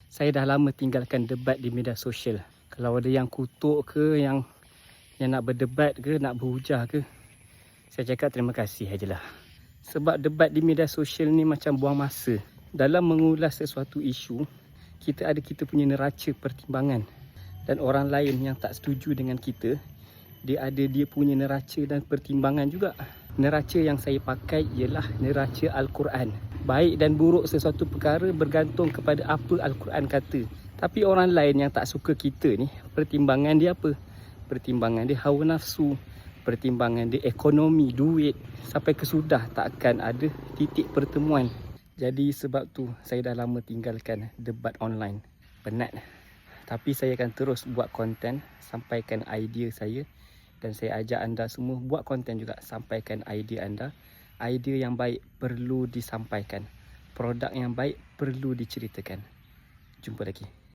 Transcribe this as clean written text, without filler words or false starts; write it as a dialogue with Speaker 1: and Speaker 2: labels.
Speaker 1: Saya dah lama tinggalkan debat di media sosial. Kalau ada yang kutuk ke, yang nak berdebat ke, nak berhujah ke, saya cakap terima kasih ajalah. Sebab debat di media sosial ni macam buang masa. Dalam mengulas sesuatu isu, kita punya neraca pertimbangan. Dan orang lain yang tak setuju dengan kita, dia punya neraca dan pertimbangan juga. Neraca yang saya pakai ialah neraca Al-Quran. Baik dan buruk sesuatu perkara bergantung kepada apa Al-Quran kata. Tapi orang lain yang tak suka kita ni, pertimbangan dia apa? Pertimbangan dia hawa nafsu, pertimbangan dia ekonomi, duit. Sampai kesudah tak akan ada titik pertemuan. Jadi sebab tu saya dah lama tinggalkan debat online. Penat. Tapi saya akan terus buat konten, sampaikan idea saya. Dan saya ajak anda semua buat konten juga, sampaikan idea anda. Idea yang baik perlu disampaikan. Produk yang baik perlu diceritakan. Jumpa lagi.